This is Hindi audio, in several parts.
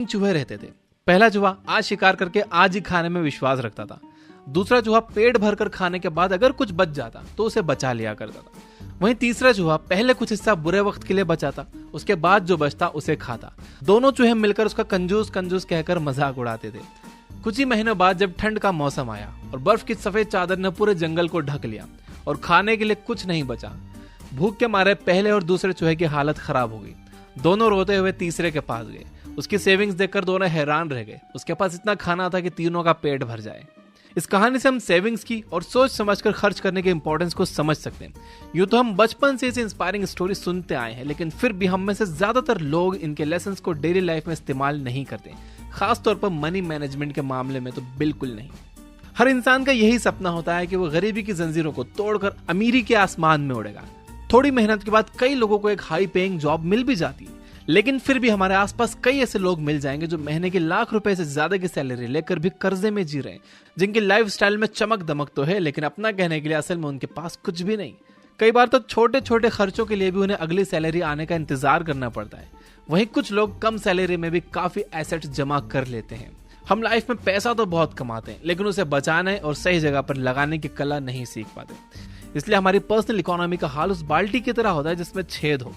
चूहे रहते थे। पहला चूहा आज शिकार करके आज ही खाने में विश्वास रखता था। दूसरा चूहा पेट भरकर खाने के बाद अगर कुछ बच जाता तो उसे बचा लिया करता था। वहीं तीसरा चूहा पहले कुछ हिस्सा बुरे वक्त के लिए बचाता, उसके बाद जो बचता उसे खाता। दोनों चूहे मिलकर उसका कंजूस कंजूस कहकर मजाक उड़ाते थे। कुछ ही महीनों बाद जब ठंड का मौसम आया और बर्फ की सफेद चादर ने पूरे जंगल को ढक लिया और खाने के लिए कुछ नहीं बचा, भूख के मारे पहले और दूसरे चूहे की हालत खराब हो गई। दोनों रोते हुए तीसरे के पास गए। उसकी सेविंग्स देखकर दोनों हैरान रह गए। उसके पास इतना खाना था कि तीनों का पेट भर जाए। इस कहानी से हम सेविंग्स की और सोच समझकर खर्च करने के इंपॉर्टेंस को समझ सकते हैं। यूं तो हम बचपन से इसे इंस्पायरिंग स्टोरी सुनते आए हैं, लेकिन फिर भी हम में से ज्यादातर लोग इनके लेसन्स को डेली लाइफ में इस्तेमाल नहीं करते, खासतौर पर मनी मैनेजमेंट के मामले में तो बिल्कुल नहीं। हर इंसान का यही सपना होता है कि वो गरीबी की जंजीरों को तोड़कर अमीरी के आसमान में उड़ेगा। थोड़ी मेहनत के बाद कई लोगों को एक हाई पेइंग जॉब मिल भी जाती है, लेकिन फिर भी हमारे आसपास कई ऐसे लोग मिल जाएंगे जो महीने के लाख रुपए से ज्यादा की सैलरी लेकर भी कर्जे में जी रहे हैं, जिनकी लाइफस्टाइल में चमक दमक तो है, लेकिन अपना कहने के लिए असल में उनके पास कुछ भी नहीं। कई बार तो छोटे छोटे खर्चों के लिए भी उन्हें अगली सैलरी आने का इंतजार करना पड़ता है। वहीं कुछ लोग कम सैलरी में भी काफी एसेट्स जमा कर लेते हैं। हम लाइफ में पैसा तो बहुत कमाते हैं, लेकिन उसे बचाने और सही जगह पर लगाने की कला नहीं सीख पाते। इसलिए हमारी पर्सनल इकोनॉमी का हाल उस बाल्टी की तरह होता है जिसमें छेद हो।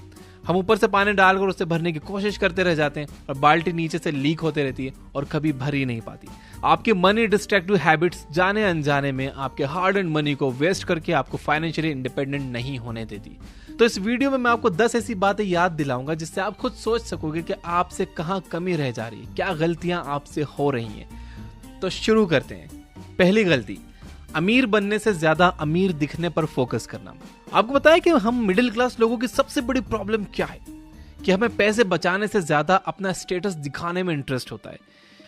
हम ऊपर से पानी डालकर उसे भरने की कोशिश करते रह जाते हैं और बाल्टी नीचे से लीक होते रहती है और कभी भर ही नहीं पाती। आपकी मनी डिस्ट्रैक्टिव हैबिट्स जाने अनजाने में आपके हार्ड एंड मनी को वेस्ट करके आपको फाइनेंशियली इंडिपेंडेंट नहीं होने देती। तो इस वीडियो में मैं आपको 10 ऐसी बातें याद दिलाऊंगा जिससे आप खुद सोच सकोगे कि आपसे कहाँ कमी रह जा रही है, क्या गलतियां आपसे हो रही हैं। तो शुरू करते हैं। पहली गलती, अमीर बनने से ज्यादा अमीर दिखने पर फोकस करना। आपको पता है कि हम मिडिल क्लास लोगों की सबसे बड़ी प्रॉब्लम क्या है? कि हमें पैसे बचाने से ज्यादा अपना स्टेटस दिखाने में इंटरेस्ट होता है।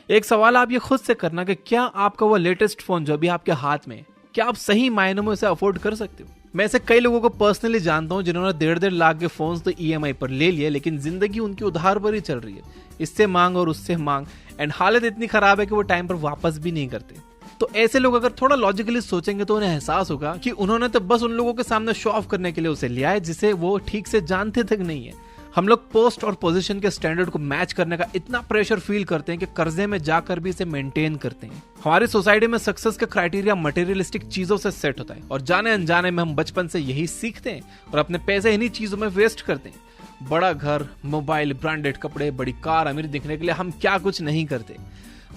एक सवाल आप ये खुद से करना कि क्या आपका वो लेटेस्ट फोन जो अभी आपके हाथ में है, क्या आप सही मायनों में उसे अफोर्ड कर सकते हो? मैं ऐसे कई लोगों को पर्सनली जानता हूं जिन्होंने 1.5 लाख के फोन तो EMI पर ले लिए, लेकिन जिंदगी उनकी उधार पर ही चल रही है। इससे मांग और उससे मांग, एंड हालत इतनी खराब है कि वो टाइम पर वापस भी नहीं करते। तो ऐसे लोग अगर थोड़ा लॉजिकली सोचेंगे तो उन्हें एहसास होगा कि उन्होंने तो बस उन लोगों के सामने शो ऑफ करने के लिए उसे लिया है जिसे वो ठीक से जानते तक नहीं है। हम लोग पोस्ट और पोजीशन के स्टैंडर्ड को मैच करने का इतना प्रेशर फील करते हैं कि कर्जे में जाकर भी इसे मेंटेन करते हैं। हमारी सोसाइटी में सक्सेस का क्राइटेरिया मटेरियलिस्टिक चीजों से सेट होता है और जाने अनजाने में हम बचपन से यही सीखते हैं और अपने पैसे इन्हीं चीजों में वेस्ट करते हैं। बड़ा घर, मोबाइल, ब्रांडेड कपड़े, बड़ी कार, अमीर दिखने के लिए हम क्या कुछ नहीं करते।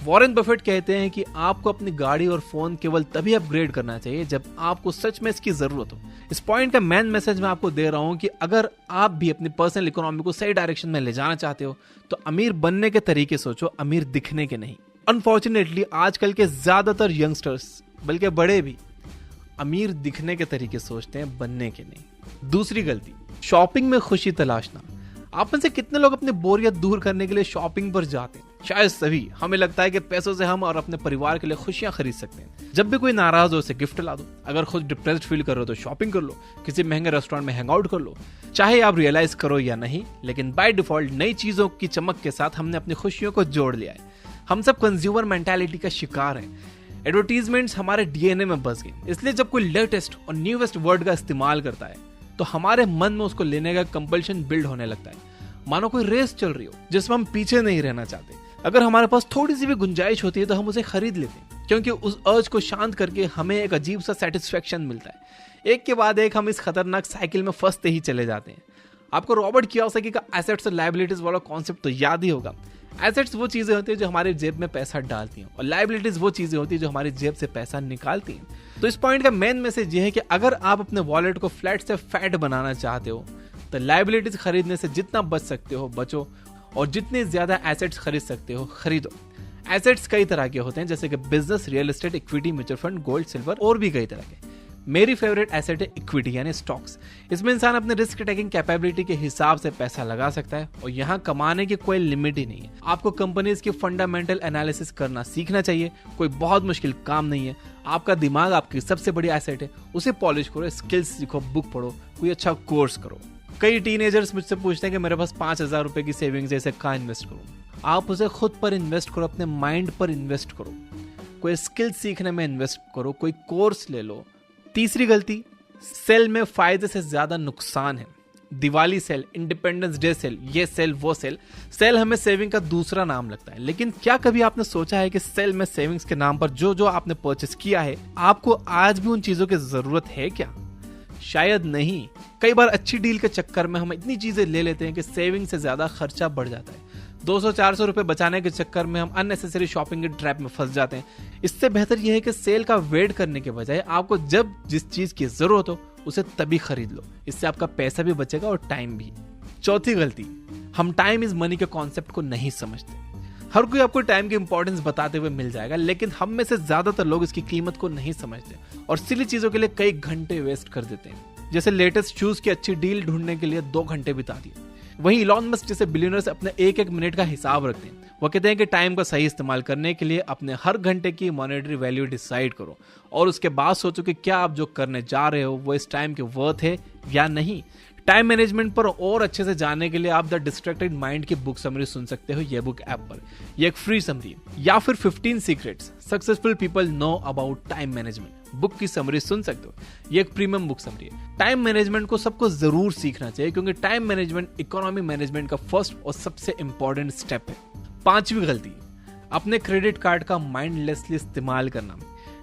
वॉरेन बफेट कहते हैं कि आपको अपनी गाड़ी और फोन केवल तभी अपग्रेड करना चाहिए जब आपको सच में इसकी जरूरत हो। इस पॉइंट का मेन मैसेज मैं आपको दे रहा हूं कि अगर आप भी अपनी पर्सनल इकोनॉमी को सही डायरेक्शन में ले जाना चाहते हो तो अमीर बनने के तरीके सोचो, अमीर दिखने के नहीं। अनफॉर्चुनेटली आजकल के ज्यादातर यंगस्टर्स, बल्कि बड़े भी, अमीर दिखने के तरीके सोचते हैं, बनने के नहीं। दूसरी गलती, शॉपिंग में खुशी तलाशना। आप में से कितने लोग अपनी बोरियत दूर करने के लिए शॉपिंग पर जाते हैं? शायद सभी। हमें लगता है कि पैसों से हम और अपने परिवार के लिए खुशियां खरीद सकते हैं। जब भी कोई नाराज हो उसे गिफ्ट ला दो, अगर खुद डिप्रेस्ड फील कर रहे हो तो शॉपिंग कर लो, किसी महंगे रेस्टोरेंट में हैंग आउट कर लो। चाहे आप रियलाइज करो या नहीं, लेकिन बाय डिफॉल्ट नई चीजों की चमक के साथ हमने अपनी खुशियों को जोड़ लिया है। हम सब कंज्यूमर मेंटालिटी का शिकार हैं। एडवर्टीजमेंट्स हमारे DNA में बस गए, इसलिए जब कोई लेटेस्ट और न्यूएस्ट वर्ड का इस्तेमाल करता है तो हमारे मन में उसको लेने का कंपल्शन बिल्ड होने लगता है, मानो कोई रेस चल रही हो जिसमें हम पीछे नहीं रहना चाहते। अगर हमारे पास थोड़ी सी भी गुंजाइश होती है तो हम उसे खरीद लेते हैं, क्योंकि उस अर्ज को शांत करके हमें एक अजीब सा सेटिस्फेक्शन मिलता है। एक के बाद एक हम इस खतरनाक साइकिल में फंसते ही चले जाते हैं। आपको रॉबर्ट कियोसाकी का एसेट्स और लायबिलिटीज वाला कॉन्सेप्ट तो याद ही होगा। एसेट्स वो चीजें होती है जो हमारी जेब में पैसा डालती हैं और लायबिलिटीज वो चीजें होती है जो हमारी जेब से पैसा निकालती हैं। तो इस पॉइंट का मेन मैसेज ये है कि अगर आप अपने वॉलेट को फ्लैट से फैट बनाना चाहते हो तो लायबिलिटीज खरीदने से जितना बच सकते हो बचो, और जितने ज्यादा एसेट्स खरीद सकते हो खरीदो। एसेट्स कई तरह के होते हैं, जैसे कि business, real estate, equity, mutual fund, gold, silver और भी कई तरह के। मेरी फेवरेट एसेट है इक्विटी यानी स्टॉक्स। इसमें इंसान अपने रिस्क टेकिंग कैपेबिलिटी के हिसाब से पैसा लगा सकता है और यहाँ कमाने की कोई लिमिट ही नहीं है। आपको कंपनीज की फंडामेंटल एनालिसिस करना सीखना चाहिए, कोई बहुत मुश्किल काम नहीं है। आपका दिमाग आपकी सबसे बड़ी एसेट है, उसे पॉलिश करो, स्किल्स सीखो, बुक पढ़ो, कोई अच्छा कोर्स करो। कई टीनेजर्स मुझसे पूछते हैं कि मेरे पास 5,000 रुपए की सेविंग्स जैसे कहाँ इन्वेस्ट करूं? आप उसे खुद पर इन्वेस्ट करो, अपने माइंड पर इन्वेस्ट करो, कोई स्किल सीखने में इन्वेस्ट करो, कोई कोर्स ले लो। तीसरी गलती, सेल में फायदे से ज्यादा नुकसान है। Diwali sale, independence day sale, ये सेल वो सेल। सेल हमें सेविंग का दूसरा नाम लगता है, लेकिन क्या कभी आपने सोचा है कि सेल में सेविंग्स के नाम पर जो जो आपने परचेस किया है, आपको आज भी उन चीजों की जरूरत है क्या? शायद नहीं। कई बार अच्छी डील के चक्कर में हम इतनी चीजें ले लेते हैं कि सेविंग से ज्यादा खर्चा बढ़ जाता है। 200-400 रुपए बचाने के चक्कर में हम अननेसेसरी शॉपिंग के ट्रैप में फंस जाते हैं। इससे बेहतर यह है कि सेल का वेट करने के बजाय आपको जब जिस चीज की जरूरत हो उसे तभी खरीद लो। इससे आपका पैसा भी बचेगा और टाइम भी। चौथी गलती, हम टाइम इज मनी के कॉन्सेप्ट को नहीं समझते। हर कोई आपको टाइम की इंपॉर्टेंस बताते हुए मिल जाएगा, लेकिन हम में से ज्यादातर लोग इसकी कीमत को नहीं समझते और सिली चीजों के लिए कई घंटे वेस्ट कर देते हैं। जैसे लेटेस्ट शूज की अच्छी डील ढूंढने के लिए 2 घंटे बिता दिए। वहीं इलॉन मस्क जैसे बिलियनर्स अपने एक एक मिनट का हिसाब रखते हैं। वो कहते हैं कि टाइम का सही इस्तेमाल करने के लिए अपने हर घंटे की मॉनेटरी वैल्यू डिसाइड करो और उसके बाद सोचो कि क्या आप जो करने जा रहे हो वो इस टाइम के वर्थ है या नहीं। टाइम मैनेजमेंट पर और अच्छे से जानने के लिए आप द डिस्ट्रैक्टेड माइंड की बुक समरी सुन सकते हो ये बुक ऐप पर। ये एक फ्री समरी है। या फिर 15 secrets successful people know about time management book की समरी सुन सकते हो। ये एक प्रीमियम बुक समरी है। टाइम मैनेजमेंट को सबको जरूर सीखना चाहिए, क्योंकि टाइम मैनेजमेंट इकोनॉमी मैनेजमेंट का फर्स्ट और सबसे इंपॉर्टेंट स्टेप है। 5वीं गलती, अपने क्रेडिट कार्ड का माइंडलेसली इस्तेमाल करना।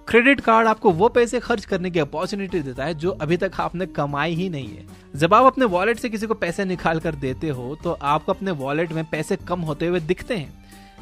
क्रेडिट कार्ड आपको वो पैसे खर्च करने की अपॉर्चुनिटी देता है जो अभी तक आपने कमाई ही नहीं है। जब आप अपने वॉलेट से किसी को पैसे निकाल कर देते हो तो आपको अपने वॉलेट में पैसे कम होते हुए दिखते हैं।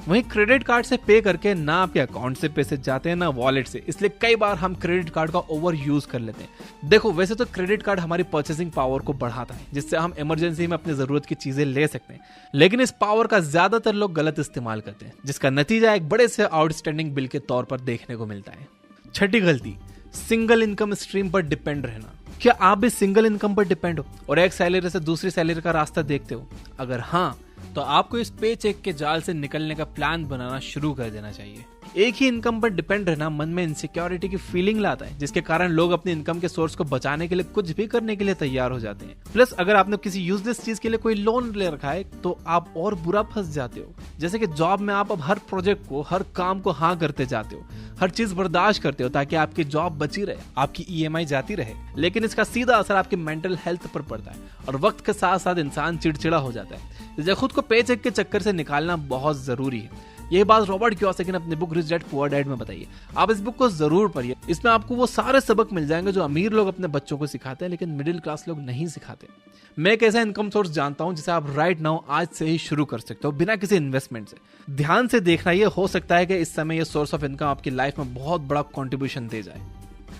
वहीं क्रेडिट कार्ड से पे करके ना आपके अकाउंट से पैसे जाते हैं ना वॉलेट से, इसलिए कई बार हम क्रेडिट कार्ड का ओवर यूज कर लेते हैं। देखो, वैसे तो क्रेडिट कार्ड हमारी परचेसिंग पावर को बढ़ाता है, जिससे हम इमरजेंसी में अपनी जरूरत की चीजें ले सकते हैं, लेकिन इस पावर का ज्यादातर लोग गलत इस्तेमाल करते हैं, जिसका नतीजा एक बड़े से आउटस्टैंडिंग बिल के तौर पर देखने को मिलता है। 6ठी गलती, सिंगल इनकम स्ट्रीम पर डिपेंड रहना। क्या आप भी सिंगल इनकम पर डिपेंड हो और एक सैलरी से दूसरी सैलरी का रास्ता देखते हो? अगर हाँ, तो आपको इस पे चेक के जाल से निकलने का प्लान बनाना शुरू कर देना चाहिए। एक ही इनकम पर डिपेंड रहना मन में इनसिक्योरिटी की फीलिंग लाता है, जिसके कारण लोग अपने इनकम के सोर्स को बचाने के लिए कुछ भी करने के लिए तैयार हो जाते हैं। प्लस अगर आपने किसी यूजलेस चीज के लिए कोई लोन ले रखा है तो आप और बुरा फंस जाते हो। जैसे कि जॉब में आप अब हर प्रोजेक्ट को, हर काम को हाँ करते जाते हो, हर चीज बर्दाश्त करते हो ताकि आपकी जॉब बची रहे, आपकी EMI जाती रहे, लेकिन इसका सीधा असर आपकी मेंटल हेल्थ पर पड़ता है और वक्त के साथ साथ इंसान चिड़चिड़ा हो जाता है। इसलिए खुद को पे चेक के चक्कर से निकालना बहुत जरूरी है। यही बात रॉबर्ट कियोसाकी ने अपने book rich dad poor dad में बताई है। आप इस बुक को जरूर पढ़िए। इसमें आपको वो सारे सबक मिल जाएंगे जो अमीर लोग अपने बच्चों को सिखाते हैं, लेकिन मिडिल क्लास लोग नहीं सिखाते। मैं एक ऐसा इनकम सोर्स जानता हूं जिसे आप राइट नाउ आज से ही शुरू कर सकते हो, बिना किसी इन्वेस्टमेंट से। ध्यान से देखना, ये हो सकता है कि इस समय ये सोर्स ऑफ इनकम आपकी लाइफ में बहुत बड़ा कंट्रीब्यूशन दे जाए।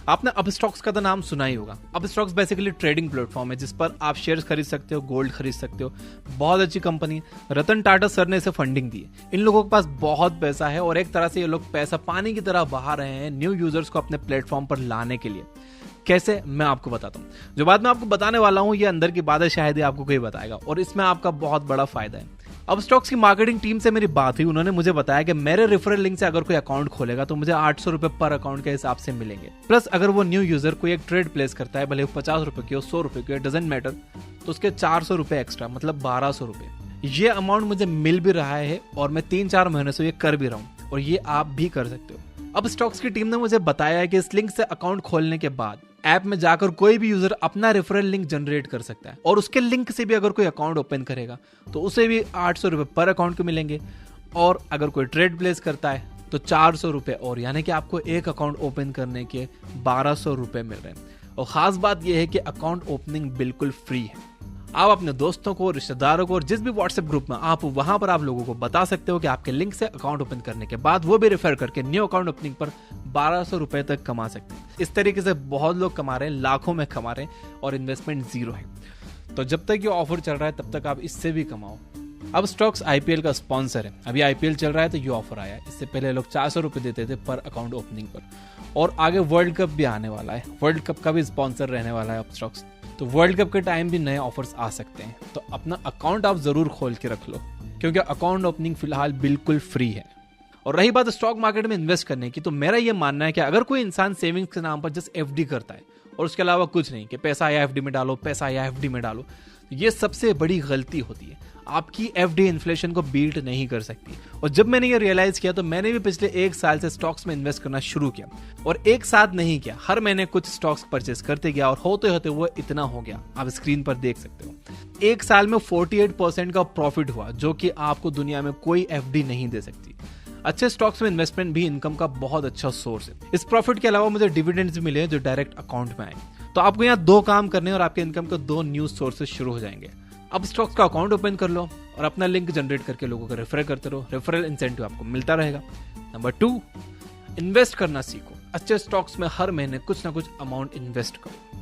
आपने अपस्टॉक्स का तो नाम सुना ही होगा। अपस्टॉक्स बेसिकली ट्रेडिंग प्लेटफॉर्म है जिस पर आप शेयर्स खरीद सकते हो, गोल्ड खरीद सकते हो। बहुत अच्छी कंपनी, रतन टाटा सर ने इसे फंडिंग दी है। इन लोगों के पास बहुत पैसा है और एक तरह से ये लोग पैसा पानी की तरह बहा रहे हैं न्यू यूजर्स को अपने प्लेटफॉर्म पर लाने के लिए। कैसे, मैं आपको बताता हूँ। जो बात मैं आपको बताने वाला हूँ ये अंदर की बात है, शायद ही आपको कोई बताएगा और इसमें आपका बहुत बड़ा फायदा है। अब स्टॉक्स की मार्केटिंग टीम से मेरी बात हुई। उन्होंने मुझे बताया कि मेरे रेफरल लिंक से अगर कोई अकाउंट खोलेगा तो मुझे 800 रुपए पर अकाउंट के हिसाब से मिलेंगे। प्लस अगर वो न्यू यूजर कोई एक ट्रेड प्लेस करता है, भले 50 रुपए की हो, 100 रुपए की हो, डजेंट मैटर, तो उसके 400 रुपए एक्स्ट्रा, मतलब 1200 रुपए। ये अमाउंट मुझे मिल भी रहा है और मैं 3-4 महीने से ये कर भी रहा हूँ और ये आप भी कर सकते हो। अब स्टॉक्स की टीम ने मुझे बताया है कि इस लिंक से अकाउंट खोलने के बाद ऐप में जाकर कोई भी यूजर अपना रेफरल लिंक जनरेट कर सकता है और उसके लिंक से भी अगर कोई अकाउंट ओपन करेगा तो उसे भी 800 रुपए पर अकाउंट के मिलेंगे और अगर कोई ट्रेड प्लेस करता है तो 400 रुपए और, यानी कि आपको एक अकाउंट ओपन करने के 1200 रुपए मिल रहे हैं। और खास बात यह है कि अकाउंट ओपनिंग बिल्कुल फ्री है। आप अपने दोस्तों को, रिश्तेदारों को और जिस भी व्हाट्सएप ग्रुप में आप वहां पर आप लोगों को बता सकते हो कि आपके लिंक से अकाउंट ओपन करने के बाद वो भी रेफर करके न्यू अकाउंट ओपनिंग पर 1200 रुपए तक कमा सकते हैं। इस तरीके से बहुत लोग कमा रहे हैं, लाखों में कमा रहे हैं और इन्वेस्टमेंट जीरो है। तो जब तक ये ऑफर चल रहा है तब तक आप इससे भी कमाओ। अब स्टॉक्स IPL का स्पॉन्सर है। अभी IPL चल रहा है तो ये ऑफर आया। इससे पहले लोग 400 रुपए देते थे पर अकाउंट ओपनिंग पर और आगे वर्ल्ड कप भी आने वाला है। वर्ल्ड कप का भी स्पॉन्सर रहने वाला है अब स्टॉक्स, तो वर्ल्ड कप के टाइम भी नए ऑफर्स आ सकते हैं। तो अपना अकाउंट आप जरूर खोल के रख लो क्योंकि अकाउंट ओपनिंग फिलहाल बिल्कुल फ्री है। और रही बात स्टॉक मार्केट में इन्वेस्ट करने की, तो मेरा यह मानना है कि अगर कोई इंसान सेविंग्स के नाम पर जस्ट FD करता है और उसके अलावा कुछ नहीं, कि पैसा आया FD में डालो, पैसा आया FD में डालो, ये सबसे बड़ी गलती होती है। आपकी एफडी इन्फ्लेशन को बीट नहीं कर सकती। और जब मैंने ये रियलाइज किया तो मैंने भी पिछले 1 साल से स्टॉक्स में इन्वेस्ट करना शुरू किया, और एक साथ नहीं किया, हर महीने कुछ स्टॉक्स परचेस करते गया और होते होते वो इतना हो गया, आप स्क्रीन पर देख सकते हो। 1 साल में 48% का प्रॉफिट हुआ, जो कि आपको दुनिया में कोई एफडी नहीं दे सकती। अच्छे स्टॉक्स में इन्वेस्टमेंट भी इनकम का बहुत अच्छा सोर्स है। इस प्रॉफिट के अलावा मुझे डिविडेंड्स भी मिले हैं जो डायरेक्ट अकाउंट में आए। तो आपको यहाँ 2 काम करने और आपके इनकम के 2 न्यू सोर्सेज शुरू हो जाएंगे। अब स्टॉक्स का अकाउंट ओपन कर लो और अपना लिंक जनरेट करके लोगों को रेफर करते रहो, रेफरल इंसेंटिव आपको मिलता रहेगा। नंबर 2, इन्वेस्ट करना सीखो। अच्छे स्टॉक्स में हर महीने कुछ ना कुछ अमाउंट इन्वेस्ट करो।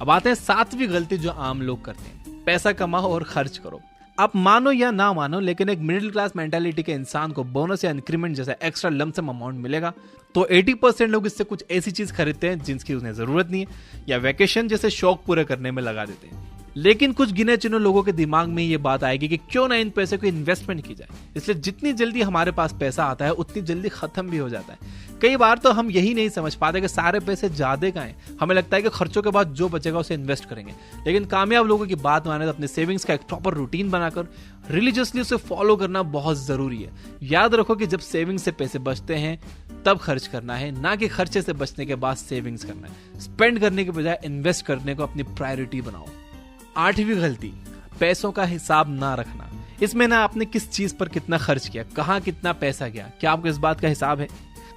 अब आते हैं 7वीं गलती जो आम लोग करते हैं, पैसा कमाओ और खर्च करो। आप मानो या ना मानो, लेकिन एक मिडिल क्लास मेंटालिटी के इंसान को बोनस या इंक्रीमेंट जैसा एक्स्ट्रा लमसम अमाउंट मिलेगा तो 80% लोग इससे कुछ ऐसी चीज खरीदते हैं जिनकी उन्हें जरूरत नहीं है, या वैकेशन जैसे शौक पूरे करने में लगा देते हैं। लेकिन कुछ गिने चुने लोगों के दिमाग में ये बात आएगी कि क्यों ना इन पैसे को इन्वेस्टमेंट की जाए। इसलिए जितनी जल्दी हमारे पास पैसा आता है उतनी जल्दी खत्म भी हो जाता है। कई बार तो हम यही नहीं समझ पाते कि सारे पैसे ज्यादा का है। हमें लगता है कि खर्चों के बाद जो बचेगा उसे इन्वेस्ट करेंगे, लेकिन कामयाब लोगों की बात माने तो अपने सेविंग्स का एक प्रॉपर रूटीन बनाकर रिलीजियसली उसे फॉलो करना बहुत जरूरी है। याद रखो कि जब सेविंग्स से पैसे बचते हैं तब खर्च करना है, ना कि खर्चे से बचने के बाद सेविंग्स करना है। स्पेंड करने के बजाय इन्वेस्ट करने को अपनी प्रायोरिटी बनाओ। 8वीं गलती, पैसों का हिसाब ना रखना। इसमें ना आपने किस चीज पर कितना खर्च किया, कहाँ कितना पैसा गया, क्या आपको इस बात का हिसाब है?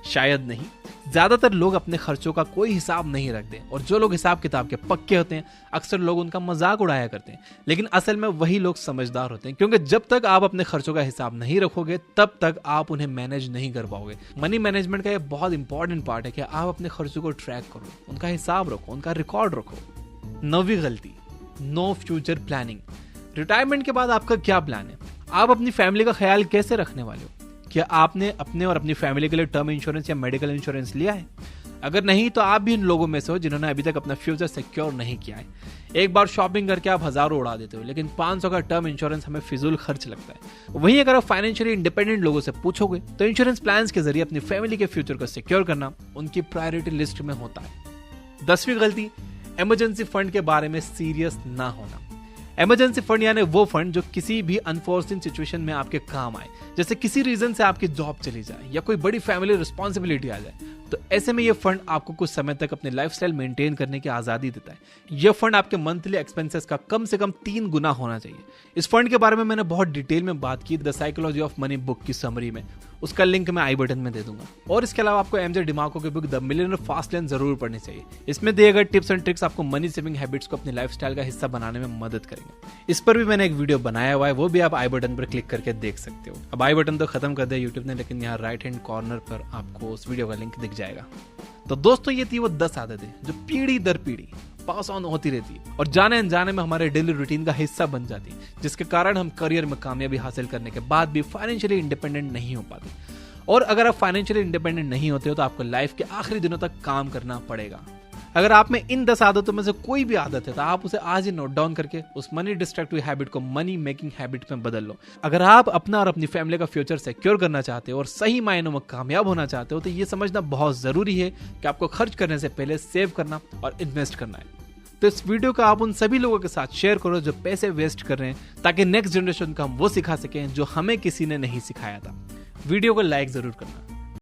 शायद नहीं। ज्यादातर लोग अपने खर्चों का कोई हिसाब नहीं रखते, और जो लोग हिसाब किताब के पक्के होते हैं अक्सर लोग उनका मजाक उड़ाया करते हैं। लेकिन असल में वही लोग समझदार होते हैं, क्योंकि जब तक आप अपने खर्चों का हिसाब नहीं रखोगे तब तक आप उन्हें मैनेज नहीं कर पाओगे। मनी मैनेजमेंट का ये बहुत इंपॉर्टेंट पार्ट है कि आप अपने खर्चों को ट्रैक करो, उनका हिसाब रखो, उनका रिकॉर्ड रखो। 9वीं गलती, नो फ्यूचर प्लानिंग। रिटायरमेंट के बाद आपका क्या प्लान है? आप अपनी फैमिली का ख्याल कैसे रखने वाले हो? क्या आपने अपने और अपनी फैमिली के लिए टर्म इंश्योरेंस या मेडिकल इंश्योरेंस लिया है? अगर नहीं तो आप भी इन लोगों में से हो जिन्होंने अभी तक अपना फ्यूचर सिक्योर नहीं किया है। एक बार शॉपिंग करके आप हजारों उड़ा देते हो, लेकिन 500 का टर्म इंश्योरेंस हमें फिजूल खर्च लगता है। वहीं अगर आप फाइनेंशियली इंडिपेंडेंट लोगों से पूछोगे तो इंश्योरेंस प्लान के जरिए अपनी फैमिली के फ्यूचर को सिक्योर करना उनकी प्रायोरिटी लिस्ट में होता है। 10वीं गलती, इमरजेंसी फंड के बारे में सीरियस ना होना। इमरजेंसी फंड यानी वो फंड जो किसी भी अनफॉर्चुनेट सिचुएशन में आपके काम आए, जैसे किसी रीजन से आपकी जॉब चली जाए या कोई बड़ी फैमिली रिस्पॉन्सिबिलिटी आ जाए, तो ऐसे में ये फंड आपको कुछ समय तक अपने लाइफस्टाइल मेंटेन करने की आजादी देता है। यह फंड आपके मंथली एक्सपेंसेस का कम से कम 3 गुना होना चाहिए। इस फंड के बारे में मैंने बहुत डिटेल में बात की the psychology of money book की समरी में, उसका लिंक मैं आई बटन में दे दूंगा। और इसके अलावा आपको एमजे डिमार्को की book the millionaire fast lane जरूर पढ़नी चाहिए। इसमें दिए गए टिप्स एंड ट्रिक्स आपको मनी सेविंग हैबिट्स को अपने लाइफस्टाइल का हिस्सा बनाने में मदद करेंगे। इस पर भी मैंने एक वीडियो बनाया हुआ है, वो भी आप आई बटन पर क्लिक करके देख सकते हो। अब आई बटन तो खत्म कर दिया यूट्यूब ने, लेकिन यहाँ राइट हैंड कॉर्नर पर आपको उस वीडियो का लिंक दिख जाएगा। तो दोस्तों ये थी वो 10 आदतें जो पीढ़ी दर पीढ़ी पास ऑन होती रहती है और जाने अनजाने में हमारे डेली रूटीन का हिस्सा बन जाती है, जिसके कारण हम करियर में कामयाबी हासिल करने के बाद भी फाइनेंशियली इंडिपेंडेंट नहीं हो पाते। और अगर आप फाइनेंशियली इंडिपेंडेंट नहीं होते हो तो आपको लाइफ के आखिरी दिनों तक काम करना पड़ेगा। अगर आप में इन 10 आदतों में से कोई भी आदत है तो आप उसे आज ही नोट डाउन करके उस मनी डिस्ट्रक्टिव हैबिट को मनी मेकिंग हैबिट में बदल लो। अगर आप अपना और अपनी फैमिली का फ्यूचर सिक्योर करना चाहते हो और सही मायनों में कामयाब होना चाहते हो तो ये समझना बहुत जरूरी है कि आपको खर्च करने से पहले सेव करना और इन्वेस्ट करना है। तो इस वीडियो को आप उन सभी लोगों के साथ शेयर करो जो पैसे वेस्ट कर रहे हैं, ताकि नेक्स्ट जनरेशन को हम वो सिखा सकें जो हमें किसी ने नहीं सिखाया था। वीडियो को लाइक जरूर करना।